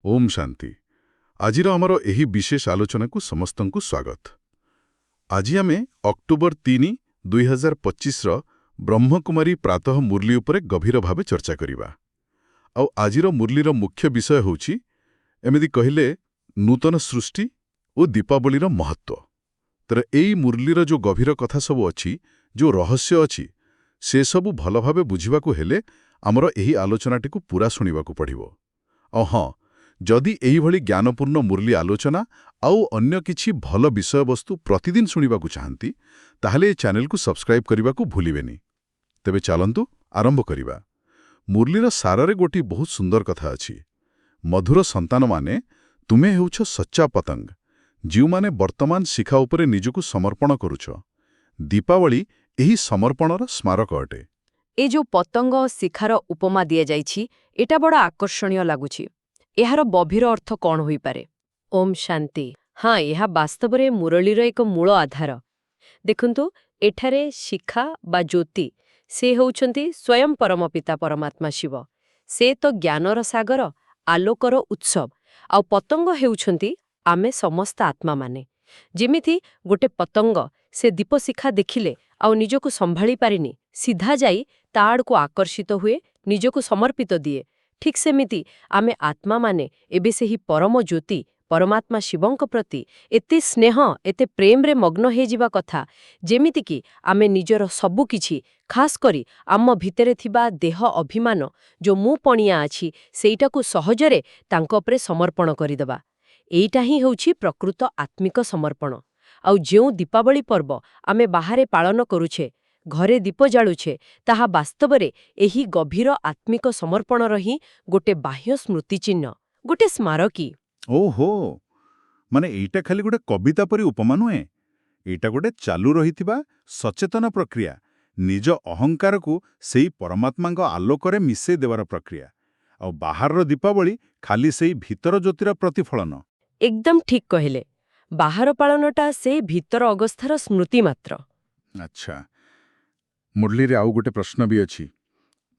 ओम शांति। आजिर आमर एही विशेष आलोचना को समस्तंकु स्वागत। आज आम अक्टोबर 3, 2025 ब्रह्मकुमारी प्रातः मुरली उपरे गभीर भावे चर्चा करिबा। आउ आजिर मुरलीर मुख्य विषय होउछि एमिति कहिले नूतन सृष्टि और दीपावलीर महत्व। तर एई मुरलीर जो गभीर कथा सब अछि, जो रहस्य अछि, से सबु भल भावे बुझिबाकु हेले आमर एही आलोचनाटिकु पूरा सुनिबाकु पड़िबो। और हाँ, जदि एही भली ज्ञानपूर्ण मुरली आलोचना आउ अन्य किछि भल विषय वस्तु प्रतिदिन सुनिबाकु चाहंती ताहले ए चैनल को सब्सक्राइब करिबाकु भूलिबेनी। तेबे चलंतु आरंभ करिबा। मुरलीर सारारे गोटी बहुत सुंदर कथा अछि। मधुर संतान माने तुमे हेउछ सच्चा पतंग, जिउ माने वर्तमान शिखा उपरे निजकु समर्पण करुछ। दीपावली एही समर्पणर स्मारक अटे। ए जो पतंग शिखार उपमा दिया जाइछि, एटा बड़ा आकर्षणीय लागुछि। एहार गभीर अर्थ कौन होई पारे? ओम शांति। हाँ, यह वास्तवरे मुरलीर एक मूल आधार। देखंतु, एठारे शिखा बा ज्योति से होउछंती स्वयं परम पिता परमात्मा शिव। से तो ज्ञानर सागर, आलोकर उत्सव। आउ पतंग हेउछंती आमे समस्त आत्मा माने। जेमिति गोटे पतंग से दीपशिखा देखिले आउ निजको संभाली पारिनी, सीधा जाई ताड़ को आकर्षित हुए, निजको समर्पित दिए। ठीक सेमिति आमे आत्मा माने एबे से ही परम ज्योति परमात्मा शिवंक प्रति एते स्नेह एते प्रेम रे मग्न हे जिबा कथा, जेमिति कि आमे निजर सबु किछि, खास करी आम भितरे थिबा देह अभिमान जो मु पणिया अछि सेइटाकु सहजरे तांको उपरे समर्पण करिदबा। एइटा ही होउछि प्रकृत आत्मिक समर्पण। आउ जेउ दीपावली पर्व आमे बाहारे पालन करुछे, घरे दीप जाळुछे, ताहा वास्तवरे एही गभीर आत्मिक समर्पणर ही गोटे बाह्य स्मृति चिन्ह, गोटे स्मारकी। ओहो, माने एइटा खाली गोटे कविता परी उपमा नुहे। एइटा गोटे चालू रहिथिबा सचेतन प्रक्रिया, निज अहंकार को सेई परमात्मांग आलोकरे मिसे देवार प्रक्रिया। और बाहर दीपावली खाली सेई भीतर ज्योतिर प्रतिफलन। एकदम ठीक कहले। बाहर पालनटा से भीतर अवस्थार स्मृति मात्र। अच्छा, मुरली रे आउ गोटे प्रश्न भी अछि।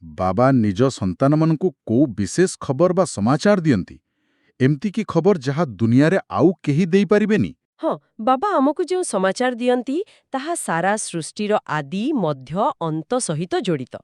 बाबा निज संतान मानकु को विशेष खबर बा समाचार दियंती, एमती की खबर जहा दुनिया रे आउ केही देई परिबेनी? हाँ, बाबा आमको जो समाचार दियंती ताहा सारा सृष्टिर आदि मध्य अंत सहित जड़ित।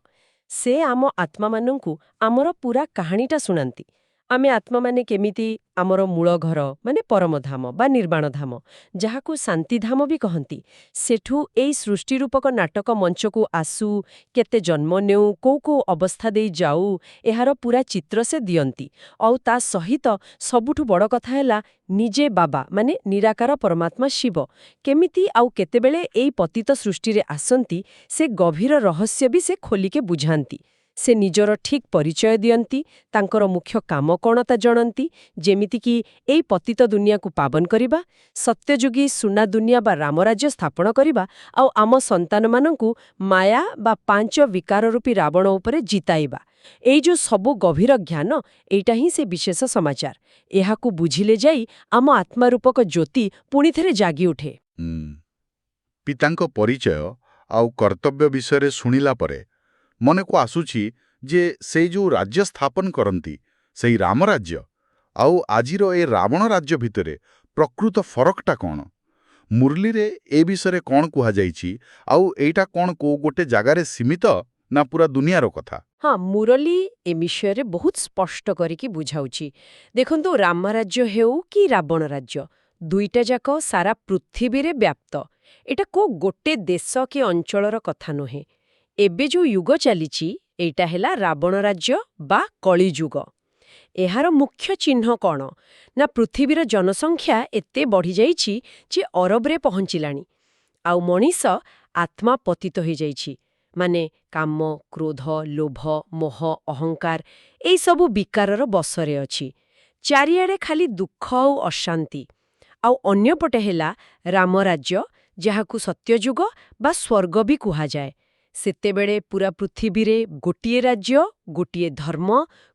से आम आत्मा मानंकु आमर पूरा कहानीटा सुनांती। आमे आत्मा माने केमिति आमर मूल घर माने परमधाम बा निर्वाण धाम, जहाकु शांतिधाम भी कहंती, सेठू एई सृष्टि रूपक नाटक मंचकु आसु, केते जन्म नेउ, को अवस्था देई जाऊ, एहार पूरा चित्र से दियंती। और ता सहित सबुठु बड़ कथा हैला निजे बाबा माने निराकार परमात्मा शिव केमिति आउ केतेबेले एई पतित सृष्टि रे आसंती, से गभीर रहस्य भी से खोलिके बुझांती। से निजर ठीक परिचय दियंती, तांकर मुख्य काम कोन ता जणंती, जेमिति कि एई पतित दुनिया को पावन करिबा, सत्ययुगी सुना दुनिया बा रामराज्य स्थापन करिबा, आउ आम संतान मानंकु माया बा पांच विकार रूपी रावण उपरे जिताइबा। एई जो सबु गभीर ज्ञान, एइटा ही से विशेष समाचार। एहाकु बुझिले जाई आम आत्मा रूपक ज्योति पुणी थेरे जागी उठे। पितांको परिचय आउ कर्तव्य विषय शुणिला परे मन को आसुछि जे से जो राज्य स्थापन करंती सेई राम राज्य आउ आजिर ए रावण राज्य भितरे प्रकृत फरकटा कौन? मुरली रे ए विषय कौन कुहा जाइछि आउ एइटा कौन को गोटे जगारे सीमित ना पूरा दुनियार कथा? हाँ, मुरली ए विषय बहुत स्पष्ट करिकी बुझाउछि। देखंतु रामराज्य हेउ कि रावण राज्य, दुईटा जाक सारा पृथ्वी रे व्याप्त। एटा को गोटे देश के अंचलर कथा नुहे। एबे जो युग चलीछि एइटा हेला रावण राज्य बा कली युग। एहार मुख्य चिन्ह कौन ना पृथ्वीर जनसंख्या एते बढ़ी जाइछि जे अरब रे पहुंचिलाणी। आउ मनीष आत्मा पतित हो जाइछि, माने काम, क्रोध, लोभ, मोह, अहंकार एई सबु विकारर बसरे अछि। चारियाडे खाली दुख आउ अशांति। आउ अन्यपटे हेला रामराज्य, जहाकु सत्ययुग बा स्वर्ग भी कुहा जाए। सेतेबेले पूरा पृथ्वी रे गोटिए राज्य, गोटिए धर्म,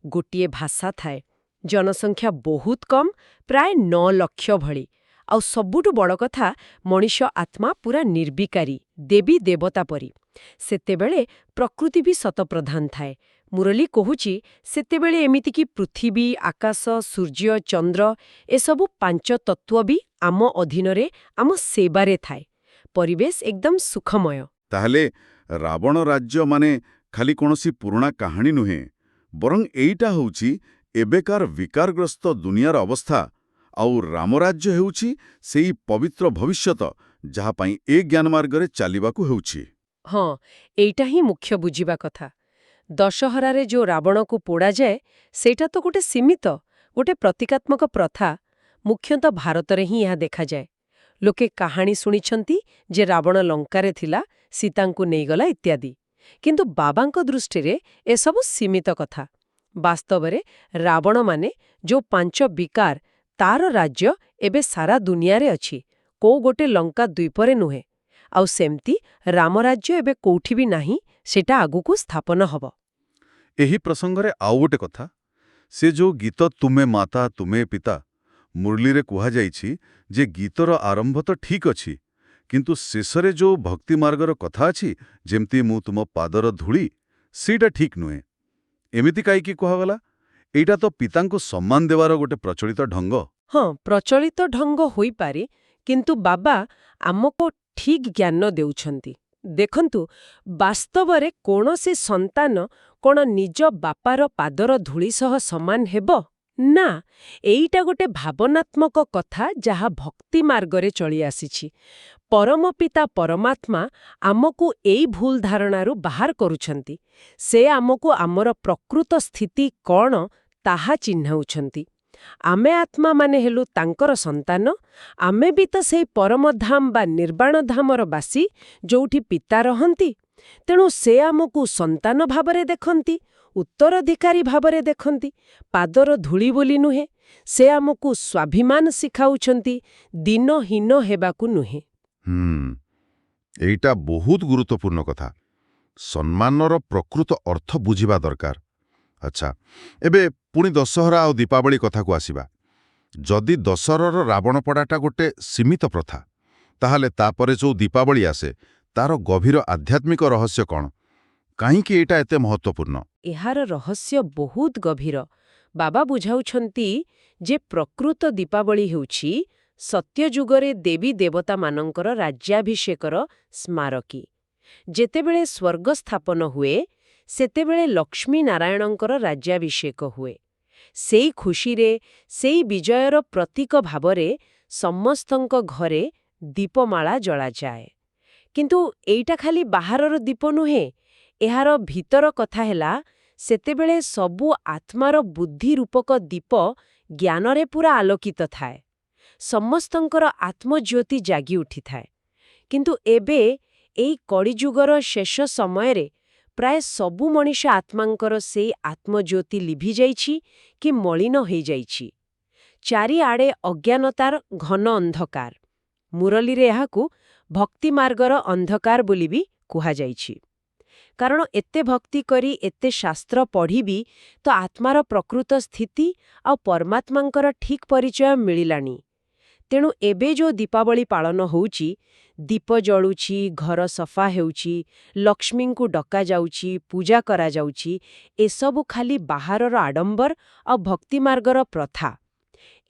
गोटिए भाषा थाए। जनसंख्या बहुत कम, प्राय 9 लाख भली। आउ सबुठु बड़ कथा, मनुष्य आत्मा पूरा निर्विकारी, देवी देवता परी। सेतेबेले प्रकृति भी सतप्रधान थाए, ମୁରଲୀ କହୁଛି ସେତେବେଳେ ଏମିତିକି ପୃଥିବୀ, ଆକାଶ, ସୂର୍ଯ୍ୟ, ଚନ୍ଦ୍ର ଏସବୁ ପାଞ୍ଚ ତତ୍ତ୍ୱ ବି ଆମ ଅଧୀନରେ, ଆମ ସେବାରେ ଥାଏ। ପରିବେଶ ଏକଦମ ସୁଖମୟ। ତାହେଲେ ରାବଣ ରାଜ୍ୟ ମାନେ ଖାଲି କୌଣସି ପୁରୁଣା କାହାଣୀ ନୁହେଁ, ବରଂ ଏଇଟା ହେଉଛି ଏବେକାର ବିକାରଗ୍ରସ୍ତ ଦୁନିଆର ଅବସ୍ଥା, ଆଉ ରାମରାଜ୍ୟ ହେଉଛି ସେଇ ପବିତ୍ର ଭବିଷ୍ୟତ ଯାହା ପାଇଁ ଏ ଜ୍ଞାନ ମାର୍ଗରେ ଚାଲିବାକୁ ହେଉଛି। ହଁ, ଏଇଟା ହିଁ ମୁଖ୍ୟ ବୁଝିବା କଥା। ଦଶହରାରେ ଯୋଉ ରାବଣକୁ ପୋଡ଼ାଯାଏ, ସେଇଟା ତ ଗୋଟେ ସୀମିତ, ଗୋଟେ ପ୍ରତୀକାତ୍ମକ ପ୍ରଥା। ମୁଖ୍ୟତଃ ଭାରତରେ ହିଁ ଏହା ଦେଖାଯାଏ। ଲୋକେ କାହାଣୀ ଶୁଣିଛନ୍ତି ଯେ ରାବଣ ଲଙ୍କାରେ ଥିଲା, ସୀତାଙ୍କୁ ନେଇଗଲା ଇତ୍ୟାଦି। କିନ୍ତୁ ବାବାଙ୍କ ଦୃଷ୍ଟିରେ ଏସବୁ ସୀମିତ କଥା। ବାସ୍ତବରେ ରାବଣମାନେ ଯୋଉ ପାଞ୍ଚ ବିକାର, ତାର ରାଜ୍ୟ ଏବେ ସାରା ଦୁନିଆରେ ଅଛି, କୋଉ ଗୋଟେ ଲଙ୍କା ଦ୍ୱୀପରେ ନୁହେଁ। ଆଉ ସେମିତି ରାମରାଜ୍ୟ ଏବେ କୋଉଠି ବି ନାହିଁ, ସେଟା ଆଗକୁ ସ୍ଥାପନ ହବ। ଏହି ପ୍ରସଙ୍ଗରେ ଆଉ ଗୋଟେ କଥା, ସେ ଯୋଉ ଗୀତ ତୁମେ ମାତା ତୁମେ ପିତା, ମୁରଲୀରେ କୁହାଯାଇଛି ଯେ ଗୀତର ଆରମ୍ଭ ତ ଠିକ୍ ଅଛି, କିନ୍ତୁ ଶେଷରେ ଯୋଉ ଭକ୍ତି ମାର୍ଗର କଥା ଅଛି, ଯେମିତି ମୁଁ ତୁମ ପାଦର ଧୂଳି, ସେଇଟା ଠିକ୍ ନୁହେଁ। ଏମିତି କାହିଁକି କୁହାଗଲା? ଏଇଟା ତ ପିତାଙ୍କୁ ସମ୍ମାନ ଦେବାର ଗୋଟେ ପ୍ରଚଳିତ ଢଙ୍ଗ। ହଁ, ପ୍ରଚଳିତ ଢଙ୍ଗ ହୋଇପାରେ, କିନ୍ତୁ ବାବା ଆମକୁ ଠିକ୍ ଜ୍ଞାନ ଦେଉଛନ୍ତି। ଦେଖନ୍ତୁ, ବାସ୍ତବରେ କୌଣସି ସନ୍ତାନ କ'ଣ ନିଜ ବାପାର ପାଦର ଧୂଳି ସହ ସମାନ ହେବ? ନା, ଏଇଟା ଗୋଟେ ଭାବନାତ୍ମକ କଥା ଯାହା ଭକ୍ତି ମାର୍ଗରେ ଚଳି ଆସିଛି। ପରମ ପିତା ପରମାତ୍ମା ଆମକୁ ଏଇ ଭୁଲ ଧାରଣାରୁ ବାହାର କରୁଛନ୍ତି। ସେ ଆମକୁ ଆମର ପ୍ରକୃତ ସ୍ଥିତି କ'ଣ ତାହା ଚିହ୍ନାଉଛନ୍ତି। ଆମେ ଆତ୍ମାମାନେ ହେଲୁ ତାଙ୍କର ସନ୍ତାନ। ଆମେ ବି ତ ସେଇ ପରମଧାମ ବା ନିର୍ବାଣ ଧାମର ବାସୀ, ଯୋଉଠି ପିତା ରହନ୍ତି। ତେଣୁ ସେ ଆମକୁ ସନ୍ତାନ ଭାବରେ ଦେଖନ୍ତି, ଉତ୍ତରାଧିକାରୀ ଭାବରେ ଦେଖନ୍ତି, ପାଦର ଧୂଳି ବୋଲି ନୁହେଁ। ସେ ଆମକୁ ସ୍ୱାଭିମାନ ଶିଖାଉଛନ୍ତି, ଦିନହୀନ ହେବାକୁ ନୁହେଁ। ଏଇଟା ବହୁତ ଗୁରୁତ୍ୱପୂର୍ଣ୍ଣ କଥା। ସମ୍ମାନର ପ୍ରକୃତ ଅର୍ଥ ବୁଝିବା ଦରକାର। ଆଚ୍ଛା, ଏବେ ପୁଣି ଦଶହରା ଆଉ ଦୀପାବଳି କଥାକୁ ଆସିବା। ଯଦି ଦଶହରାର ରାବଣପୋଡ଼ାଟା ଗୋଟେ ସୀମିତ ପ୍ରଥା, ତାହେଲେ ତାପରେ ଯୋଉ ଦୀପାବଳି ଆସେ, ତାର ଗଭୀର ଆଧ୍ୟାତ୍ମିକ ରହସ୍ୟ କ'ଣ? କାହିଁକି ଏଇଟା ଏତେ ମହତ୍ତ୍ୱପୂର୍ଣ୍ଣ? ଏହାର ରହସ୍ୟ ବହୁତ ଗଭୀର। ବାବା ବୁଝାଉଛନ୍ତି ଯେ ପ୍ରକୃତ ଦୀପାବଳି ହେଉଛି ସତ୍ୟଯୁଗରେ ଦେବୀ ଦେବତାମାନଙ୍କର ରାଜ୍ୟାଭିଷେକର ସ୍ମାରକୀ। ଯେତେବେଳେ ସ୍ୱର୍ଗ ସ୍ଥାପନ ହୁଏ, ସେତେବେଳେ ଲକ୍ଷ୍ମୀ ନାରାୟଣଙ୍କର ରାଜ୍ୟାଭିଷେକ ହୁଏ। ସେଇ ଖୁସିରେ, ସେଇ ବିଜୟର ପ୍ରତୀକ ଭାବରେ ସମସ୍ତଙ୍କ ଘରେ ଦୀପମାଳା ଜଳାଯାଏ। କିନ୍ତୁ ଏଇଟା ଖାଲି ବାହାରର ଦୀପ ନୁହେଁ, ଏହାର ଭିତର କଥା ହେଲା, ସେତେବେଳେ ସବୁ ଆତ୍ମାର ବୁଦ୍ଧି ରୂପକ ଦୀପ ଜ୍ଞାନରେ ପୁରା ଆଲୋକିତ ଥାଏ। ସମସ୍ତଙ୍କର ଆତ୍ମଜ୍ୟୋତି ଜାଗି ଉଠିଥାଏ। କିନ୍ତୁ ଏବେ ଏଇ କଳିଯୁଗର ଶେଷ ସମୟରେ ପ୍ରାୟ ସବୁ ମଣିଷ ଆତ୍ମାଙ୍କର ସେଇ ଆତ୍ମଜ୍ୟୋତି ଲିଭିଯାଇଛି କି ମଳିନ ହୋଇଯାଇଛି। ଚାରିଆଡ଼େ ଅଜ୍ଞାନତାର ଘନ ଅନ୍ଧକାର। ମୁରଲୀରେ ଏହାକୁ ଭକ୍ତିମାର୍ଗର ଅନ୍ଧକାର ବୋଲି ବି କୁହାଯାଇଛି। କାରଣ ଏତେ ଭକ୍ତି କରି, ଏତେ ଶାସ୍ତ୍ର ପଢ଼ିବି ତ ଆତ୍ମାର ପ୍ରକୃତ ସ୍ଥିତି ଆଉ ପରମାତ୍ମାଙ୍କର ଠିକ୍ ପରିଚୟ ମିଳିଲାନି। ତେଣୁ ଏବେ ଯୋଉ ଦୀପାବଳି ପାଳନ ହେଉଛି, ଦୀପ ଜଳୁଛି, ଘର ସଫା ହେଉଛି, ଲକ୍ଷ୍ମୀଙ୍କୁ ଡକାଯାଉଛି, ପୂଜା କରାଯାଉଛି, ଏସବୁ ଖାଲି ବାହାରର ଆଡମ୍ବର ଆଉ ଭକ୍ତିମାର୍ଗର ପ୍ରଥା।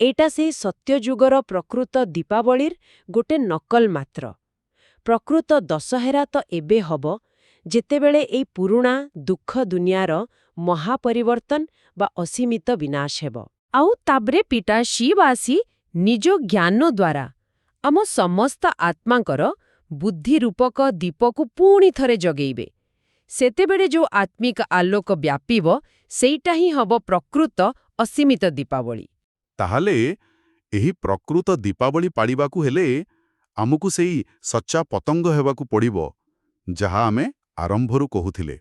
ଏଇଟା ସେଇ ସତ୍ୟଯୁଗର ପ୍ରକୃତ ଦୀପାବଳିର ଗୋଟେ ନକଲ ମାତ୍ର। ପ୍ରକୃତ ଦଶହରା ତ ଏବେ ହବ, ଯେତେବେଳେ ଏଇ ପୁରୁଣା ଦୁଃଖ ଦୁନିଆର ମହାପରିବର୍ତ୍ତନ ବା ଅସୀମିତ ବିନାଶ ହେବ। ଆଉ ତାପରେ ପିତା ଶିବ ଆସି ନିଜ ଜ୍ଞାନ ଦ୍ୱାରା ଆମ ସମସ୍ତ ଆତ୍ମାଙ୍କର ବୁଦ୍ଧି ରୂପକ ଦୀପକୁ ପୁଣି ଥରେ ଜଗେଇବେ। ସେତେବେଳେ ଯୋଉ ଆତ୍ମିକ ଆଲୋକ ବ୍ୟାପିବ, ସେଇଟା ହିଁ ହବ ପ୍ରକୃତ ଅସୀମିତ ଦୀପାବଳି। ତାହେଲେ ଏହି ପ୍ରକୃତ ଦୀପାବଳି ପାଳିବାକୁ ହେଲେ ଆମକୁ ସେଇ ସଚ୍ଚା ପତଙ୍ଗ ହେବାକୁ ପଡ଼ିବ, ଯାହା ଆମେ ଆରମ୍ଭରୁ କହୁଥିଲେ।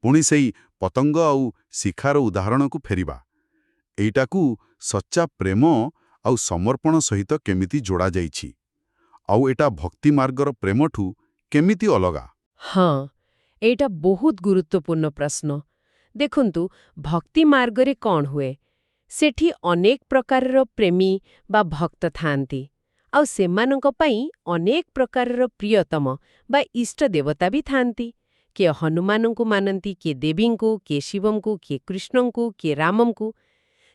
ପୁଣି ସେଇ ପତଙ୍ଗ ଆଉ ଶିଖାର ଉଦାହରଣକୁ ଫେରିବା। ଏଇଟାକୁ ସଚ୍ଚା ପ୍ରେମ ଆଉ ସମର୍ପଣ ସହିତ କେମିତି ଯୋଡ଼ାଯାଇଛି, ଆଉ ଏଟା ଭକ୍ତି ମାର୍ଗର ପ୍ରେମଠୁ କେମିତି ଅଲଗା? ହଁ, ଏଇଟା ବହୁତ ଗୁରୁତ୍ୱପୂର୍ଣ୍ଣ ପ୍ରଶ୍ନ। ଦେଖନ୍ତୁ, ଭକ୍ତି ମାର୍ଗରେ କ'ଣ ହୁଏ? ସେଠି ଅନେକ ପ୍ରକାରର ପ୍ରେମୀ ବା ଭକ୍ତ ଥାଆନ୍ତି, ଆଉ ସେମାନଙ୍କ ପାଇଁ ଅନେକ ପ୍ରକାରର ପ୍ରିୟତମ ବା ଇଷ୍ଟ ଦେବତା ବି ଥାଆନ୍ତି। କିଏ ହନୁମାନଙ୍କୁ ମାନନ୍ତି, କିଏ ଦେବୀଙ୍କୁ, କିଏ ଶିବଙ୍କୁ, କିଏ କୃଷ୍ଣଙ୍କୁ, କିଏ ରାମଙ୍କୁ।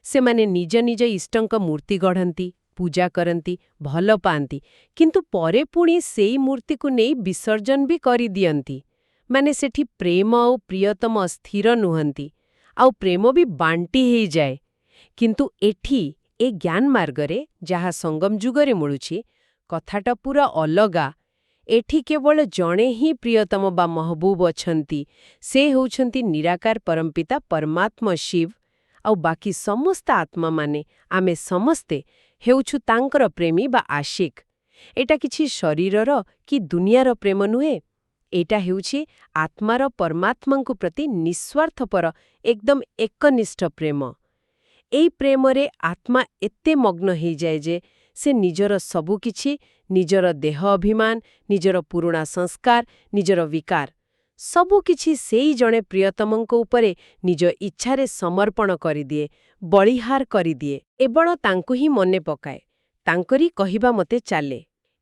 ସେମାନେ ନିଜ ନିଜ ଇଷ୍ଟଙ୍କ ମୂର୍ତ୍ତି ଗଢ଼ନ୍ତି, ପୂଜା କରନ୍ତି, ଭଲ ପାଆନ୍ତି, କିନ୍ତୁ ପରେ ପୁଣି ସେଇ ମୂର୍ତ୍ତିକୁ ନେଇ ବିସର୍ଜନ ବି କରିଦିଅନ୍ତି। ମାନେ ସେଠି ପ୍ରେମ ଆଉ ପ୍ରିୟତମ ସ୍ଥିର ନୁହନ୍ତି, ଆଉ ପ୍ରେମ ବି ବାଣ୍ଟି ହେଇଯାଏ। କିନ୍ତୁ ଏଠି ଏ ଜ୍ଞାନ ମାର୍ଗରେ, ଯାହା ସଙ୍ଗମ ଯୁଗରେ ମିଳୁଛି, କଥାଟା ପୁରା ଅଲଗା। ଏଠି କେବଳ ଜଣେ ହିଁ ପ୍ରିୟତମ ବା ମହବୁବ ଅଛନ୍ତି। ସେ ହେଉଛନ୍ତି ନିରାକାର ପରମପିତା ପରମାତ୍ମା ଶିବ, ଆଉ ବାକି ସମସ୍ତ ଆତ୍ମାମାନେ, ଆମେ ସମସ୍ତେ ହେଉଛୁ ତାଙ୍କର ପ୍ରେମୀ ବା ଆଶିକ। ଏଇଟା କିଛି ଶରୀରର କି ଦୁନିଆର ପ୍ରେମ ନୁହେଁ। ଏଇଟା ହେଉଛି ଆତ୍ମାର ପରମାତ୍ମାଙ୍କୁ ପ୍ରତି ନିଃସ୍ୱାର୍ଥପର ଏକଦମ ଏକନିଷ୍ଠ ପ୍ରେମ। ଏଇ ପ୍ରେମରେ ଆତ୍ମା ଏତେ ମଗ୍ନ ହେଇଯାଏ ଯେ ସେ ନିଜର ସବୁକିଛି, ନିଜର ଦେହ ଅଭିମାନ, ନିଜର ପୁରୁଣା ସଂସ୍କାର, ନିଜର ବିକାର, ସବୁକିଛି ସେଇ ଜଣେ ପ୍ରିୟତମଙ୍କ ଉପରେ ନିଜ ଇଚ୍ଛାରେ ସମର୍ପଣ କରିଦିଏ, ବଳିହାର କରିଦିଏ, ଏବଂ ତାଙ୍କୁ ହିଁ ମନେ ପକାଏ, ତାଙ୍କରି କହିବା ମତେ ଚାଲେ।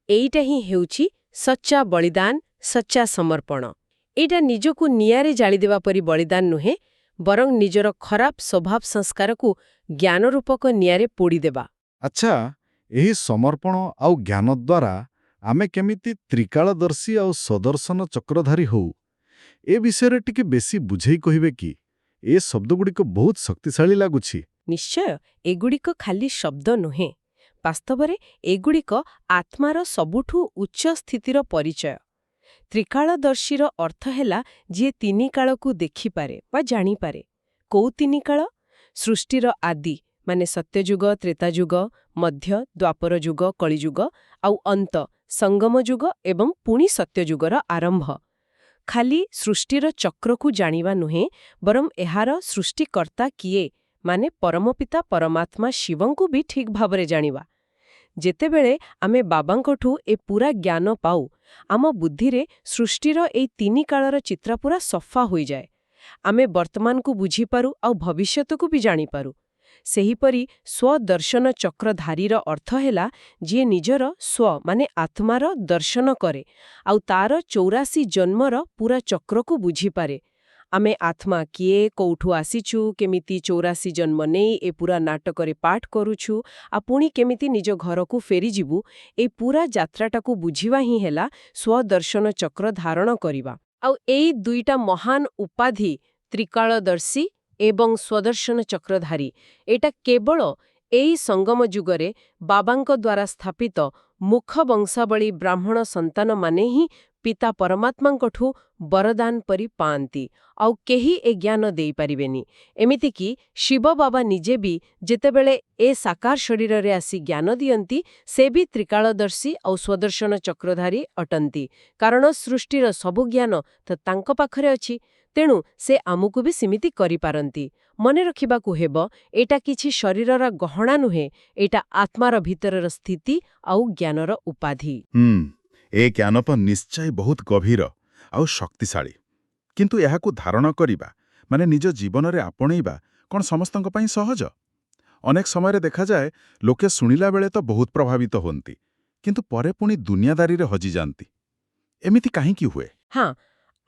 ଏଇଟା ହିଁ ହେଉଛି ସଚ୍ଚା ବଳିଦାନ, ସଚ୍ଚା ସମର୍ପଣ। ଏଇଟା ନିଜକୁ ନିଆଁରେ ଜାଳିଦେବା ପରି ବଳିଦାନ ନୁହେଁ, ବରଂ ନିଜର ଖରାପ ସ୍ୱଭାବ ସଂସ୍କାରକୁ ଜ୍ଞାନରୂପକ ନିଆଁରେ ପୋଡ଼ିଦେବା। ଆଚ୍ଛା, ଏହି ସମର୍ପଣ ଆଉ ଜ୍ଞାନ ଦ୍ୱାରା ଆମେ କେମିତି ତ୍ରିକାଳଦର୍ଶୀ ଆଉ ସଦର୍ଶନ ଚକ୍ରଧାରୀ ହଉ, ଏ ବିଷୟରେ ଟିକେ ବେଶୀ ବୁଝେଇ କହିବେ କି? ଏ ଶବ୍ଦଗୁଡ଼ିକ ବହୁତ ଶକ୍ତିଶାଳୀ ଲାଗୁଛି। ନିଶ୍ଚୟ, ଏଗୁଡ଼ିକ ଖାଲି ଶବ୍ଦ ନୁହେଁ। ବାସ୍ତବରେ ଏଗୁଡ଼ିକ ଆତ୍ମାର ସବୁଠୁ ଉଚ୍ଚ ସ୍ଥିତିର ପରିଚୟ। ତ୍ରିକାଳଦର୍ଶୀର ଅର୍ଥ ହେଲା ଯିଏ ତିନି କାଳକୁ ଦେଖିପାରେ ବା ଜାଣିପାରେ। କୋଉ ତିନି କାଳ? ସୃଷ୍ଟିର ଆଦି, ମାନେ ସତ୍ୟଯୁଗ, ତ୍ରେତାଯୁଗ, ମଧ୍ୟ, ଦ୍ୱାପର ଯୁଗ, କଳିଯୁଗ, ଆଉ ଅନ୍ତ, ସଙ୍ଗମ ଯୁଗ ଏବଂ ପୁଣି ସତ୍ୟଯୁଗର ଆରମ୍ଭ। ଖାଲି ସୃଷ୍ଟିର ଚକ୍ରକୁ ଜାଣିବା ନୁହେଁ, ବରଂ ଏହାର ସୃଷ୍ଟିକର୍ତ୍ତା କିଏ, ମାନେ ପରମପିତା ପରମାତ୍ମା ଶିବଙ୍କୁ ବି ଠିକ୍ ଭାବରେ ଜାଣିବା। ଯେତେବେଳେ ଆମେ ବାବାଙ୍କଠୁ ଏ ପୁରା ଜ୍ଞାନ ପାଉ, ଆମ ବୁଦ୍ଧିରେ ସୃଷ୍ଟିର ଏଇ ତିନି କାଳର ଚିତ୍ର ପୁରା ସଫା ହୋଇଯାଏ। ଆମେ ବର୍ତ୍ତମାନକୁ ବୁଝିପାରୁ ଆଉ ଭବିଷ୍ୟତକୁ ବି ଜାଣିପାରୁ। ସେହିପରି ସ୍ୱଦର୍ଶନ ଚକ୍ରଧାରୀର ଅର୍ଥ ହେଲା ଯିଏ ନିଜର ସ୍ୱ ମାନେ ଆତ୍ମାର ଦର୍ଶନ କରେ ଆଉ ତାର 84 ଜନ୍ମର ପୁରା ଚକ୍ରକୁ ବୁଝିପାରେ। ଆମେ ଆତ୍ମା କିଏ, କୋଉଠୁ ଆସିଛୁ, କେମିତି 84 ଜନ୍ମ ନେଇ ଏ ପୁରା ନାଟକରେ ପାଠ କରୁଛୁ, ଆଉ ପୁଣି କେମିତି ନିଜ ଘରକୁ ଫେରିଯିବୁ, ଏଇ ପୁରା ଯାତ୍ରାଟାକୁ ବୁଝିବା ହିଁ ହେଲା ସ୍ୱଦର୍ଶନ ଚକ୍ର ଧାରଣ କରିବା। ଆଉ ଏଇ ଦୁଇଟା ମହାନ ଉପାଧି, ତ୍ରିକାଳଦର୍ଶୀ ଏବଂ ସ୍ୱଦର୍ଶନ ଚକ୍ରଧାରୀ, ଏଇଟା କେବଳ ଏଇ ସଙ୍ଗମ ଯୁଗରେ ବାବାଙ୍କ ଦ୍ୱାରା ସ୍ଥାପିତ ମୁଖ ବଂଶାବଳୀ ବ୍ରାହ୍ମଣ ସନ୍ତାନମାନେ ହିଁ ପିତା ପରମାତ୍ମାଙ୍କଠୁ ବରଦାନ ପରି ପାଆନ୍ତି। ଆଉ କେହି ଏ ଜ୍ଞାନ ଦେଇପାରିବେନି। ଏମିତିକି ଶିବ ବାବା ନିଜେ ବି ଯେତେବେଳେ ଏ ସାକାର ଶରୀରରେ ଆସି ଜ୍ଞାନ ଦିଅନ୍ତି, ସେ ବି ତ୍ରିକାଳଦର୍ଶୀ ଆଉ ସ୍ୱଦର୍ଶନ ଚକ୍ରଧାରୀ ଅଟନ୍ତି। କାରଣ ସୃଷ୍ଟିର ସବୁ ଜ୍ଞାନ ତ ତାଙ୍କ ପାଖରେ ଅଛି, ତେଣୁ ସେ ଆମକୁ ବି ସେମିତି କରିପାରନ୍ତି। ମନେ ରଖିବାକୁ ହେବ, ଏଇଟା କିଛି ଶରୀରର ଗହଣା ନୁହେଁ, ଏଇଟା ଆତ୍ମାର ଭିତରର ସ୍ଥିତି ଆଉ ଜ୍ଞାନର ଉପାଧି। ଏ ଜ୍ଞାନ ତ ନିଶ୍ଚୟ ବହୁତ ଗଭୀର ଆଉ ଶକ୍ତିଶାଳୀ। କିନ୍ତୁ ଏହାକୁ ଧାରଣ କରିବା, ମାନେ ନିଜ ଜୀବନରେ ଆପଣେଇବା, କ'ଣ ସମସ୍ତଙ୍କ ପାଇଁ ସହଜ? ଅନେକ ସମୟରେ ଦେଖାଯାଏ ଲୋକେ ଶୁଣିଲା ବେଳେ ତ ବହୁତ ପ୍ରଭାବିତ ହୁଅନ୍ତି, କିନ୍ତୁ ପରେ ପୁଣି ଦୁନିଆଦାରୀରେ ହଜିଯାଆନ୍ତି। ଏମିତି କାହିଁକି ହୁଏ? ହଁ,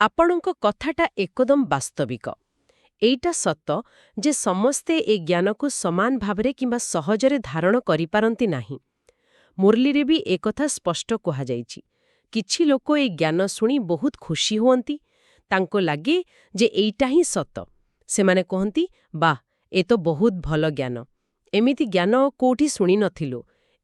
ଆପଣଙ୍କ କଥାଟା ଏକଦମ ବାସ୍ତବିକ। ଏଇଟା ସତ ଯେ ସମସ୍ତେ ଏ ଜ୍ଞାନକୁ ସମାନ ଭାବରେ କିମ୍ବା ସହଜରେ ଧାରଣ କରିପାରନ୍ତି ନାହିଁ। ମୁରଲୀରେ ବି ଏକଥା ସ୍ପଷ୍ଟ କୁହାଯାଇଛି। କିଛି ଲୋକ ଏ ଜ୍ଞାନ ଶୁଣି ବହୁତ ଖୁସି ହୁଅନ୍ତି। ତାଙ୍କୁ ଲାଗେ ଯେ ଏଇଟା ହିଁ ସତ। ସେମାନେ କହନ୍ତି, ବାଃ, ଏ ତ ବହୁତ ଭଲ ଜ୍ଞାନ। ଏମିତି ଜ୍ଞାନ କୋଉଠି ଶୁଣି ନଥିଲୁ।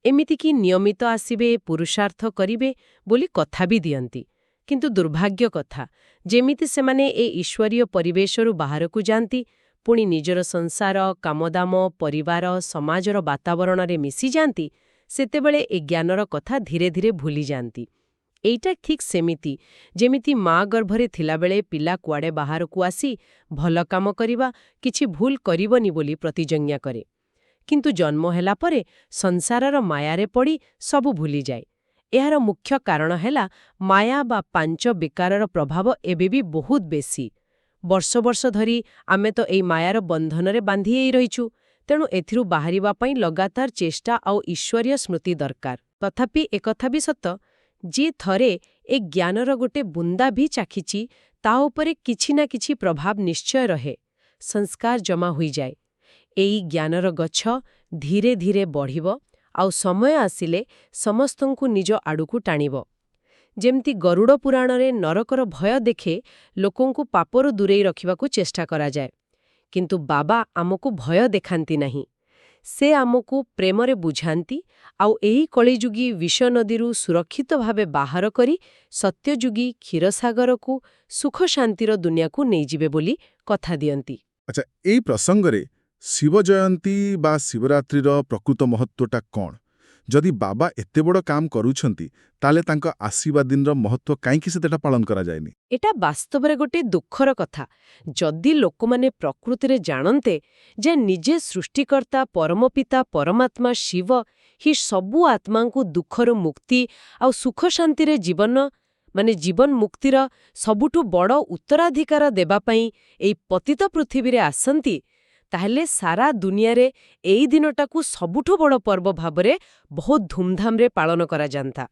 ଏମିତିକି ନିୟମିତ ଆସିବେ, ପୁରୁଷାର୍ଥ କରିବେ ବୋଲି କଥା ବି ଦିଅନ୍ତି। କିନ୍ତୁ ଦୁର୍ଭାଗ୍ୟ କଥା, ଯେମିତି ସେମାନେ ଏ ଈଶ୍ୱରୀୟ ପରିବେଶରୁ ବାହାରକୁ ଯାଆନ୍ତି, ପୁଣି ନିଜର ସଂସାର, କାମଦାମ, ପରିବାର, ସମାଜର ବାତାବରଣରେ ମିଶିଯାଆନ୍ତି, ସେତେବେଳେ ଏ ଜ୍ଞାନର କଥା ଧୀରେ ଧୀରେ ଭୁଲିଯାଆନ୍ତି। ଏଇଟା ଠିକ୍ ସେମିତି ଯେମିତି ମା ଗର୍ଭରେ ଥିଲାବେଳେ ପିଲା କୁଆଡ଼େ ବାହାରକୁ ଆସି ଭଲ କାମ କରିବା, କିଛି ଭୁଲ କରିବନି ବୋଲି ପ୍ରତିଜ୍ଞା କରେ। କିନ୍ତୁ ଜନ୍ମ ହେଲା ପରେ ସଂସାରର ମାୟାରେ ପଡ଼ି ସବୁ ଭୁଲିଯାଏ। ଏହାର ମୁଖ୍ୟ କାରଣ ହେଲା ମାୟା ବା ପାଞ୍ଚ ବିକାରର ପ୍ରଭାବ ଏବେ ବି ବହୁତ ବେଶୀ। ବର୍ଷ ବର୍ଷ ଧରି ଆମେ ତ ଏଇ ମାୟାର ବନ୍ଧନରେ ବାନ୍ଧି ହେଇ ରହିଛୁ। ତେଣୁ ଏଥିରୁ ବାହାରିବା ପାଇଁ ଲଗାତାର ଚେଷ୍ଟା ଆଉ ଈଶ୍ୱରୀୟ ସ୍ମୃତି ଦରକାର। ତଥାପି ଏକଥା ବି ସତ, ଯିଏ ଥରେ ଏ ଜ୍ଞାନର ଗୋଟେ ବୁନ୍ଦା ବି ଚାଖିଛି, ତା ଉପରେ କିଛି ନା କିଛି ପ୍ରଭାବ ନିଶ୍ଚୟ ରହେ, ସଂସ୍କାର ଜମା ହୋଇଯାଏ। ଏଇ ଜ୍ଞାନର ଗଛ ଧୀରେ ଧୀରେ ବଢ଼ିବ ଆଉ ସମୟ ଆସିଲେ ସମସ୍ତଙ୍କୁ ନିଜ ଆଡ଼କୁ ଟାଣିବ। ଯେମିତି ଗରୁଡ଼ ପୁରାଣରେ ନରକର ଭୟ ଦେଖେ ଲୋକଙ୍କୁ ପାପରୁ ଦୂରେଇ ରଖିବାକୁ ଚେଷ୍ଟା କରାଯାଏ, କିନ୍ତୁ ବାବା ଆମକୁ ଭୟ ଦେଖାନ୍ତି ନାହିଁ। ସେ ଆମକୁ ପ୍ରେମରେ ବୁଝାନ୍ତି ଆଉ ଏହି କଳିଯୁଗୀ ବିଷ ନଦୀରୁ ସୁରକ୍ଷିତ ଭାବେ ବାହାର କରି ସତ୍ୟଯୁଗୀ କ୍ଷୀରସାଗରକୁ ସୁଖ ଶାନ୍ତିର ଦୁନିଆକୁ ନେଇଯିବେ ବୋଲି କଥା ଦିଅନ୍ତି। ଆଚ୍ଛା, ଏଇ ପ୍ରସଙ୍ଗରେ ଶିବ ଜୟନ୍ତୀ ବା ଶିବରାତ୍ରିର ପ୍ରକୃତ ମହତ୍ତ୍ୱଟା କ'ଣ? ଯଦି ବାବା ଏତେ ବଡ଼ କାମ କରୁଛନ୍ତି, ତାହେଲେ ତାଙ୍କ ଆଶୀର୍ବାଦ ଦିନର ମହତ୍ତ୍ୱ କାହିଁକି ସେତେଟା ପାଳନ କରାଯାଏନି? ଏଟା ବାସ୍ତବରେ ଗୋଟେ ଦୁଃଖର କଥା। ଯଦି ଲୋକମାନେ ପ୍ରକୃତିରେ ଜାଣନ୍ତେ ଯେ ନିଜେ ସୃଷ୍ଟିକର୍ତ୍ତା ପରମପିତା ପରମାତ୍ମା ଶିବ ହିଁ ସବୁ ଆତ୍ମାଙ୍କୁ ଦୁଃଖରୁ ମୁକ୍ତି ଆଉ ସୁଖ ଶାନ୍ତିରେ ଜୀବନ ମୁକ୍ତିର ସବୁଠୁ ବଡ଼ ଉତ୍ତରାଧିକାର ଦେବା ପାଇଁ ଏଇ ପତିତ ପୃଥିବୀରେ ଆସନ୍ତି, ତାହେଲେ ସାରା ଦୁନିଆରେ ଏଇ ଦିନଟାକୁ ସବୁଠୁ ବଡ଼ ପର୍ବ ଭାବରେ ବହୁତ ଧୁମଧାମରେ ପାଳନ କରାଯାନ୍ତା।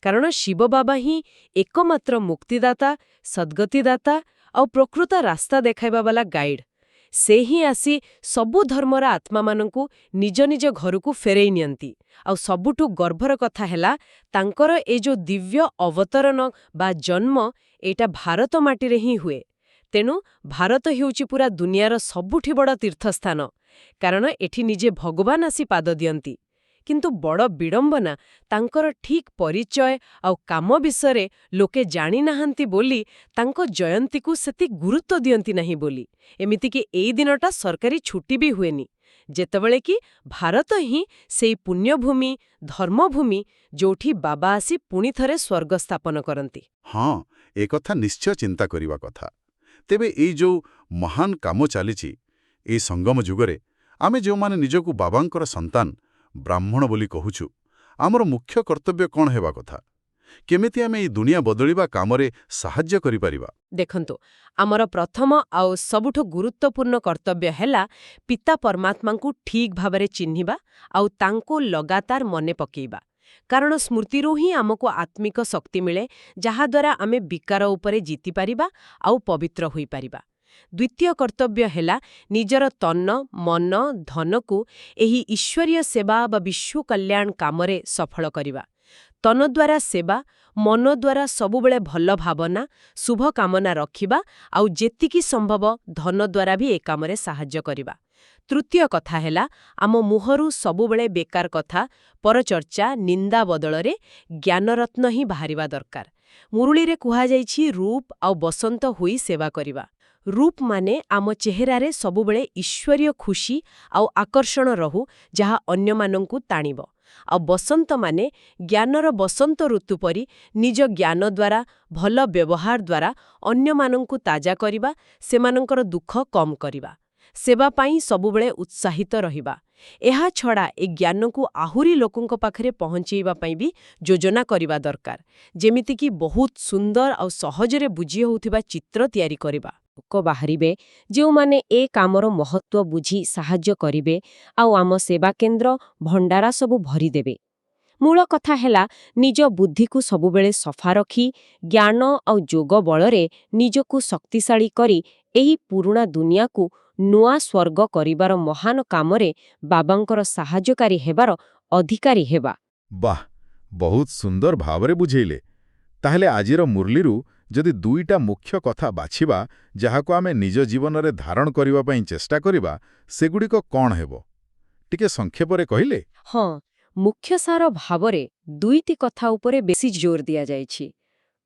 କାରଣ ଶିବ ବାବା ହିଁ ଏକମାତ୍ର ମୁକ୍ତିଦାତା, ସଦ୍ଗତିଦାତା ଆଉ ପ୍ରକୃତ ରାସ୍ତା ଦେଖାଇବା ବାଲା ଗାଇଡ୍। ସେ ହିଁ ଆସି ସବୁ ଧର୍ମର ଆତ୍ମାମାନଙ୍କୁ ନିଜ ନିଜ ଘରକୁ ଫେରେଇ ନିଅନ୍ତି। ଆଉ ସବୁଠୁ ଗର୍ବର କଥା ହେଲା, ତାଙ୍କର ଏ ଯୋଉ ଦିବ୍ୟ ଅବତରଣ ବା ଜନ୍ମ, ଏଇଟା ଭାରତ ମାଟିରେ ହିଁ ହୁଏ। ତେଣୁ ଭାରତ ହେଉଛି ପୁରା ଦୁନିଆର ସବୁଠି ବଡ଼ ତୀର୍ଥସ୍ଥାନ, କାରଣ ଏଠି ନିଜେ ଭଗବାନ ଆସି ପାଦ ଦିଅନ୍ତି। କିନ୍ତୁ ବଡ଼ ବିଡ଼ମ୍ବନା, ତାଙ୍କର ଠିକ୍ ପରିଚୟ ଆଉ କାମ ବିଷୟରେ ଲୋକେ ଜାଣିନାହାନ୍ତି ବୋଲି ତାଙ୍କ ଜୟନ୍ତୀକୁ ସେତିକି ଗୁରୁତ୍ୱ ଦିଅନ୍ତି ନାହିଁ ବୋଲି। ଏମିତିକି ଏଇ ଦିନଟା ସରକାରୀ ଛୁଟି ବି ହୁଏନି, ଯେତେବେଳେ କି ଭାରତ ହିଁ ସେଇ ପୁଣ୍ୟଭୂମି, ଧର୍ମଭୂମି, ଯୋଉଠି ବାବା ଆସି ପୁଣି ଥରେ ସ୍ୱର୍ଗ ସ୍ଥାପନ କରନ୍ତି। ହଁ, ଏକଥା ନିଶ୍ଚୟ ଚିନ୍ତା କରିବା କଥା। ତେବେ ଏଇ ଯୋଉ ମହାନ କାମ ଚାଲିଛି, ଏଇ ସଙ୍ଗମ ଯୁଗରେ ଆମେ ଯେଉଁମାନେ ନିଜକୁ ବାବାଙ୍କର ସନ୍ତାନ, ବ୍ରାହ୍ମଣ ବୋଲି କହୁଛୁ, ଆମର ମୁଖ୍ୟ କର୍ତ୍ତବ୍ୟ କ'ଣ ହେବା କଥା? କେମିତି ଆମେ ଏଇ ଦୁନିଆ ବଦଳିବା କାମରେ ସାହାଯ୍ୟ କରିପାରିବା? ଦେଖନ୍ତୁ, ଆମର ପ୍ରଥମ ଆଉ ସବୁଠୁ ଗୁରୁତ୍ୱପୂର୍ଣ୍ଣ କର୍ତ୍ତବ୍ୟ ହେଲା ପିତା ପରମାତ୍ମାଙ୍କୁ ଠିକ୍ ଭାବରେ ଚିହ୍ନିବା ଆଉ ତାଙ୍କୁ ଲଗାତାର ମନେ ପକେଇବା। କାରଣ ସ୍ମୃତିରୁ ହିଁ ଆମକୁ ଆତ୍ମିକ ଶକ୍ତି ମିଳେ, ଯାହାଦ୍ୱାରା ଆମେ ବିକାର ଉପରେ ଜିତିପାରିବା ଆଉ ପବିତ୍ର ହୋଇପାରିବା। ଦ୍ୱିତୀୟ କର୍ତ୍ତବ୍ୟ ହେଲା ନିଜର ତନ, ମନ, ଧନକୁ ଏହି ଈଶ୍ୱରୀୟ ସେବା ବା ବିଶ୍ୱ କଲ୍ୟାଣ କାମରେ ସଫଳ କରିବା। ତନ ଦ୍ୱାରା ସେବା, ମନ ଦ୍ୱାରା ସବୁବେଳେ ଭଲ ଭାବନା, ଶୁଭ କାମନା ରଖିବା ଆଉ ଯେତିକି ସମ୍ଭବ ଧନ ଦ୍ୱାରା ବି ଏ କାମରେ ସାହାଯ୍ୟ କରିବା। ତୃତୀୟ କଥା ହେଲା ଆମ ମୁହଁରୁ ସବୁବେଳେ ବେକାର କଥା, ପରଚର୍ଚ୍ଚା, ନିନ୍ଦା ବଦଳରେ ଜ୍ଞାନରତ୍ନ ହିଁ ବାହାରିବା ଦରକାର। ମୁରଳୀରେ କୁହାଯାଇଛି ରୂପ ଆଉ ବସନ୍ତ ହୋଇ ସେବା କରିବା। ରୂପ ମାନେ ଆମ ଚେହେରାରେ ସବୁବେଳେ ଈଶ୍ୱରୀୟ ଖୁସି ଆଉ ଆକର୍ଷଣ ରହୁ, ଯାହା ଅନ୍ୟମାନଙ୍କୁ ଟାଣିବ। ଆଉ ବସନ୍ତ ମାନେ ଜ୍ଞାନର ବସନ୍ତ ଋତୁ ପରି ନିଜ ଜ୍ଞାନ ଦ୍ୱାରା, ଭଲ ବ୍ୟବହାର ଦ୍ୱାରା ଅନ୍ୟମାନଙ୍କୁ ତାଜା କରିବା, ସେମାନଙ୍କର ଦୁଃଖ କମ୍ କରିବା। ସେବା ପାଇଁ ସବୁବେଳେ ଉତ୍ସାହିତ ରହିବା। ଏହା ଛଡ଼ା ଏ ଜ୍ଞାନକୁ ଆହୁରି ଲୋକଙ୍କ ପାଖରେ ପହଞ୍ଚେଇବା ପାଇଁ ବି ଯୋଜନା କରିବା ଦରକାର। ଯେମିତିକି ବହୁତ ସୁନ୍ଦର ଆଉ ସହଜରେ ବୁଝି ହେଉଥିବା ଚିତ୍ର ତିଆରି କରିବା। ଲୋକ ବାହାରିବେ ଯେଉଁମାନେ ଏ କାମର ମହତ୍ତ୍ୱ ବୁଝି ସାହାଯ୍ୟ କରିବେ ଆଉ ଆମ ସେବା କେନ୍ଦ୍ର, ଭଣ୍ଡାରା ସବୁ ଭରିଦେବେ। ମୂଳ କଥା ହେଲା ନିଜ ବୁଦ୍ଧିକୁ ସବୁବେଳେ ସଫା ରଖି, ଜ୍ଞାନ ଆଉ ଯୋଗ ବଳରେ ନିଜକୁ ଶକ୍ତିଶାଳୀ କରି ଏହି ପୁରୁଣା ଦୁନିଆକୁ ନୂଆ ସ୍ୱର୍ଗ କରିବାର ମହାନ କାମରେ ବାବାଙ୍କର ସାହାଯ୍ୟକାରୀ ହେବାର ଅଧିକାରୀ ହେବା। ବାଃ, ବହୁତ ସୁନ୍ଦର ଭାବରେ ବୁଝେଇଲେ। ତାହେଲେ ଆଜିର ମୁରଲୀରୁ ଯଦି ଦୁଇଟା ମୁଖ୍ୟ କଥା ବାଛିବା, ଯାହାକୁ ଆମେ ନିଜ ଜୀବନରେ ଧାରଣ କରିବା ପାଇଁ ଚେଷ୍ଟା କରିବା, ସେଗୁଡ଼ିକ କ'ଣ ହେବ? ଟିକେ ସଂକ୍ଷେପରେ କହିଲେ? ହଁ, ମୁଖ୍ୟ ସାର ଭାବରେ ଦୁଇଟି କଥା ଉପରେ ବେଶୀ ଜୋର ଦିଆଯାଇଛି।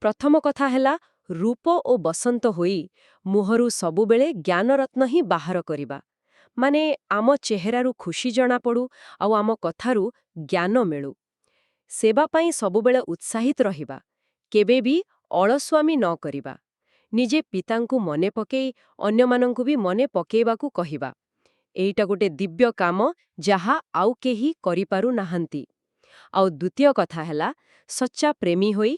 ପ୍ରଥମ କଥା ହେଲା ରୂପ ଓ ବସନ୍ତ ହୋଇ ମୁହଁରୁ ସବୁବେଳେ ଜ୍ଞାନରତ୍ନ ହିଁ ବାହାର କରିବା। ମାନେ ଆମ ଚେହେରାରୁ ଖୁସି ଜଣାପଡ଼ୁ ଆଉ ଆମ କଥାରୁ ଜ୍ଞାନ ମିଳୁ। ସେବା ପାଇଁ ସବୁବେଳେ ଉତ୍ସାହିତ ରହିବା, କେବେ ବି ଅଳସୁଆମୀ ନ କରିବା। ନିଜେ ପିତାଙ୍କୁ ମନେ ପକେଇ ଅନ୍ୟମାନଙ୍କୁ ବି ମନେ ପକେଇବାକୁ କହିବା। ଏଇଟା ଗୋଟେ ଦିବ୍ୟ କାମ, ଯାହା ଆଉ କେହି କରିପାରୁ ନାହାନ୍ତି। ଆଉ ଦ୍ୱିତୀୟ କଥା ହେଲା ସଚ୍ଚା ପ୍ରେମୀ ହୋଇ,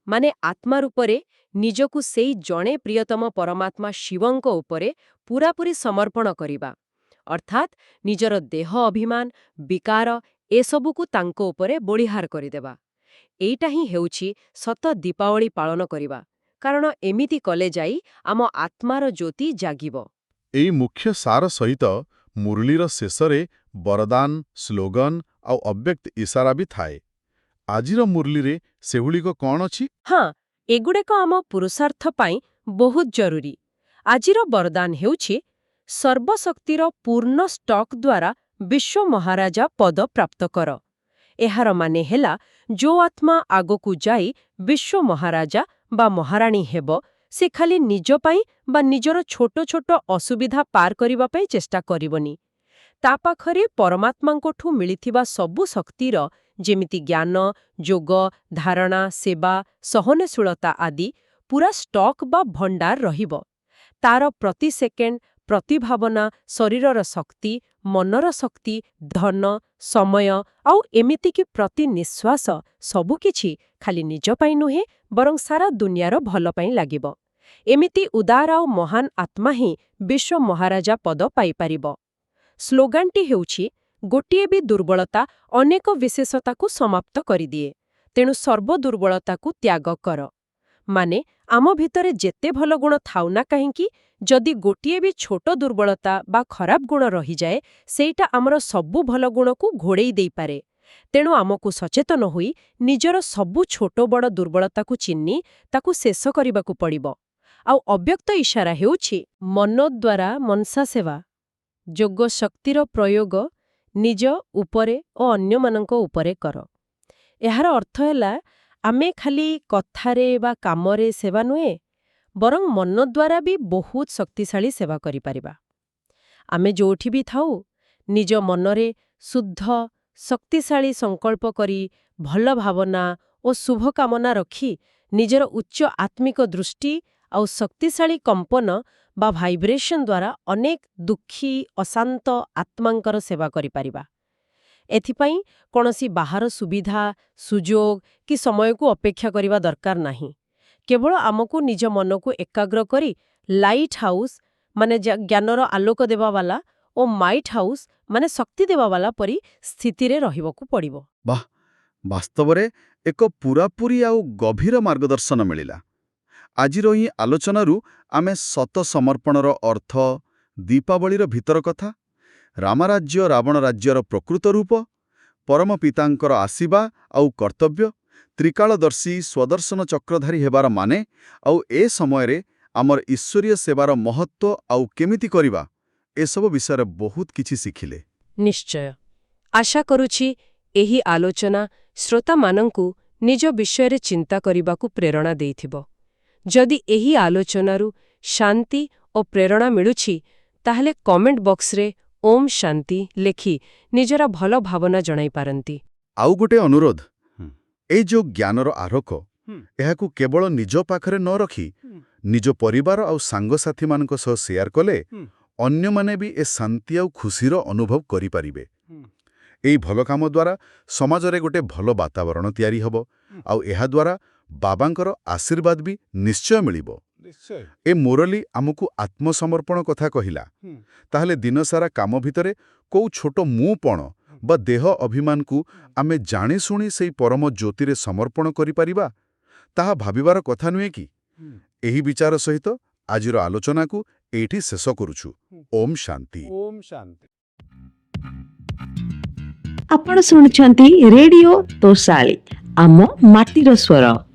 ମାନେ ଆତ୍ମା ରୂପରେ ନିଜକୁ ସେଇ ଜଣେ ପ୍ରିୟତମ ପରମାତ୍ମା ଶିବଙ୍କ ଉପରେ ପୂରାପୂରି ସମର୍ପଣ କରିବା। ଅର୍ଥାତ୍ ନିଜର ଦେହ ଅଭିମାନ, ବିକାର ଏସବୁକୁ ତାଙ୍କ ଉପରେ ବଳିହାର କରିଦେବା। ଏଇଟା ହିଁ ହେଉଛି ସତ ଦୀପାବଳି ପାଳନ କରିବା, କାରଣ ଏମିତି କଲେ ଯାଇ ଆମ ଆତ୍ମାର ଜ୍ୟୋତି ଜାଗିବ। ଏଇ ମୁଖ୍ୟ ସାର ସହିତ ମୁରଳୀର ଶେଷରେ ବରଦାନ, ସ୍ଲୋଗନ ଆଉ ଅବ୍ୟକ୍ତ ଇସାରା ବି ଥାଏ। ଆଜିର ମୁରଳୀରେ ସେଗୁଡ଼ିକ କ'ଣ ଅଛି? ହଁ, ଏଗୁଡ଼ାକ ଆମ ପୁରୁଷାର୍ଥ ପାଇଁ ବହୁତ ଜରୁରୀ। ଆଜିର ବରଦାନ ହେଉଛି ସର୍ବଶକ୍ତିର ପୂର୍ଣ୍ଣ ଷ୍ଟକ୍ ଦ୍ୱାରା ବିଶ୍ୱ ମହାରାଜା ପଦ ପ୍ରାପ୍ତ କର। ଏହାର ମାନେ ହେଲା ଯୋଉ ଆତ୍ମା ଆଗକୁ ଯାଇ ବିଶ୍ୱ ମହାରାଜା ବା ମହାରାଣୀ ହେବ, ସେ ଖାଲି ନିଜ ପାଇଁ ବା ନିଜର ଛୋଟ ଛୋଟ ଅସୁବିଧା ପାର କରିବା ପାଇଁ ଚେଷ୍ଟା କରିବନି। ତା ପାଖରେ ପରମାତ୍ମାଙ୍କଠୁ ମିଳିଥିବା ସବୁ ଶକ୍ତିର, ଯେମିତି ଜ୍ଞାନ, ଯୋଗ, ଧାରଣା, ସେବା, ସହନଶୀଳତା ଆଦି ପୁରା ଷ୍ଟକ୍ ବା ଭଣ୍ଡାର ରହିବ। ତାର ପ୍ରତି ସେକେଣ୍ଡ, ପ୍ରତି ଭାବନା, ଶରୀରର ଶକ୍ତି, ମନର ଶକ୍ତି, ଧନ, ସମୟ ଆଉ ଏମିତିକି ପ୍ରତି ନିଶ୍ୱାସ ସବୁକିଛି ଖାଲି ନିଜ ପାଇଁ ନୁହେଁ, ବରଂ ସାରା ଦୁନିଆର ଭଲ ପାଇଁ ଲାଗିବ। ଏମିତି ଉଦାର ଆଉ ମହାନ ଆତ୍ମା ହିଁ ବିଶ୍ୱ ମହାରାଜା ପଦ ପାଇପାରିବ। ସ୍ଲୋଗାନଟି ହେଉଛି, ଗୋଟିଏ ବି ଦୁର୍ବଳତା ଅନେକ ବିଶେଷତାକୁ ସମାପ୍ତ କରିଦିଏ, ତେଣୁ ସର୍ବଦୁର୍ବଳତାକୁ ତ୍ୟାଗ କର। ମାନେ, ଆମ ଭିତରେ ଯେତେ ଭଲ ଗୁଣ ଥାଉ ନା କାହିଁକି, ଯଦି ଗୋଟିଏ ବି ଛୋଟ ଦୁର୍ବଳତା ବା ଖରାପ ଗୁଣ ରହିଯାଏ, ସେଇଟା ଆମର ସବୁ ଭଲ ଗୁଣକୁ ଘୋଡ଼େଇ ଦେଇପାରେ। ତେଣୁ ଆମକୁ ସଚେତନ ହୋଇ ନିଜର ସବୁ ଛୋଟ ବଡ଼ ଦୁର୍ବଳତାକୁ ଚିହ୍ନି ତାକୁ ଶେଷ କରିବାକୁ ପଡ଼ିବ। ଆଉ ଅବ୍ୟକ୍ତ ଇଶାରା ହେଉଛି ମନ ଦ୍ୱାରା ମନସା ସେବା। ଯୋଗ ଶକ୍ତିର ପ୍ରୟୋଗ ନିଜ ଉପରେ ଓ ଅନ୍ୟମାନଙ୍କ ଉପରେ କର। ଏହାର ଅର୍ଥ ହେଲା, ଆମେ ଖାଲି କଥାରେ ବା କାମରେ ସେବା ନୁହେଁ, ବରଂ ମନ ଦ୍ୱାରା ବି ବହୁତ ଶକ୍ତିଶାଳୀ ସେବା କରିପାରିବା। ଆମେ ଯୋଉଠି ବି ଥାଉ, ନିଜ ମନରେ ଶୁଦ୍ଧ, ଶକ୍ତିଶାଳୀ ସଂକଳ୍ପ କରି, ଭଲ ଭାବନା ଓ ଶୁଭକାମନା ରଖି ନିଜର ଉଚ୍ଚ ଆତ୍ମିକ ଦୃଷ୍ଟି ଆଉ ଶକ୍ତିଶାଳୀ କମ୍ପନ ବା ଭାଇବ୍ରେସନ ଦ୍ୱାରା ଅନେକ ଦୁଃଖୀ, ଅଶାନ୍ତ ଆତ୍ମାଙ୍କର ସେବା କରିପାରିବା। ଏଥିପାଇଁ କୌଣସି ବାହାର ସୁବିଧା, ସୁଯୋଗ କି ସମୟକୁ ଅପେକ୍ଷା କରିବା ଦରକାର ନାହିଁ। କେବଳ ଆମକୁ ନିଜ ମନକୁ ଏକାଗ୍ର କରି ଲାଇଟ୍ ହାଉସ୍ ମାନେ ଜ୍ଞାନର ଆଲୋକ ଦେବାବାଲା ଓ ମାଇଟ୍ ହାଉସ୍ ମାନେ ଶକ୍ତି ଦେବାବାଲା ପରି ସ୍ଥିତିରେ ରହିବାକୁ ପଡ଼ିବ। ବାଃ, ବାସ୍ତବରେ ଏକ ପୂରାପୂରି ଆଉ ଗଭୀର ମାର୍ଗଦର୍ଶନ ମିଳିଲା। ଆଜିର ଏହି ଆଲୋଚନାରୁ ଆମେ ସତ ସମର୍ପଣର ଅର୍ଥ, ଦୀପାବଳିର ଭିତର କଥା, ରାମରାଜ୍ୟ ରାବଣ ରାଜ୍ୟର ପ୍ରକୃତ ରୂପ, ପରମ ପିତାଙ୍କର ଆସିବା ଆଉ କର୍ତ୍ତବ୍ୟ, ତ୍ରିକାଳଦର୍ଶୀ ସ୍ୱଦର୍ଶନ ଚକ୍ରଧାରୀ ହେବାର ମାନେ, ଆଉ ଏ ସମୟରେ ଆମର ଈଶ୍ୱରୀୟ ସେବାର ମହତ୍ତ୍ୱ ଆଉ କେମିତି କରିବା, ଏସବୁ ବିଷୟରେ ବହୁତ କିଛି ଶିଖିଲେ। ନିଶ୍ଚୟ। ଆଶା କରୁଛି ଏହି ଆଲୋଚନା ଶ୍ରୋତାମାନଙ୍କୁ ନିଜ ବିଷୟରେ ଚିନ୍ତା କରିବାକୁ ପ୍ରେରଣା ଦେଇଥିବ। ଯଦି ଏହି ଆଲୋଚନାରୁ ଶାନ୍ତି ଓ ପ୍ରେରଣା ମିଳୁଛି, ତାହେଲେ କମେଣ୍ଟ ବକ୍ସରେ ଓମ୍ ଶାନ୍ତି ଲେଖି ନିଜର ଭଲ ଭାବନା ଜଣାଇପାରନ୍ତି। ଆଉ ଗୋଟେ ଅନୁରୋଧ, ଏଇ ଯୋଉ ଜ୍ଞାନର ଆରୋକ, ଏହାକୁ କେବଳ ନିଜ ପାଖରେ ନ ରଖି ନିଜ ପରିବାର ଆଉ ସାଙ୍ଗସାଥୀମାନଙ୍କ ସହ ସେୟାର କଲେ ଅନ୍ୟମାନେ ବି ଏ ଶାନ୍ତି ଆଉ ଖୁସିର ଅନୁଭବ କରିପାରିବେ। ଏଇ ଭଲ କାମ ଦ୍ୱାରା ସମାଜରେ ଗୋଟେ ଭଲ ବାତାବରଣ ତିଆରି ହେବ, ଆଉ ଏହାଦ୍ୱାରା ବାବାଙ୍କର ଆଶୀର୍ବାଦ ବି ନିଶ୍ଚୟ ମିଳିବ। ଏ ମୁରଲୀ ଆମକୁ ଆତ୍ମସମର୍ପଣ କଥା କହିଲା। ତାହେଲେ ଦିନସାରା କାମ ଭିତରେ କୋଉ ଛୋଟ ମୁଁପଣ ବା ଦେହ ଅଭିମାନକୁ ଆମେ ଜାଣିଶୁଣି ସେଇ ପରମ ଜ୍ୟୋତିରେ ସମର୍ପଣ କରିପାରିବା, ତାହା ଭାବିବାର କଥା ନୁହେଁ କି? ଏହି ବିଚାର ସହିତ ଆଜିର ଆଲୋଚନାକୁ ଏଇଠି ଶେଷ କରୁଛୁ। ଓମ୍ ଶାନ୍ତି। ଓମ୍ ଶାନ୍ତି। ଆପଣ ଶୁଣୁଛନ୍ତି ରେଡିଓ ତୋଷାଳୀ, ଆମ ମାଟିର ସ୍ୱର।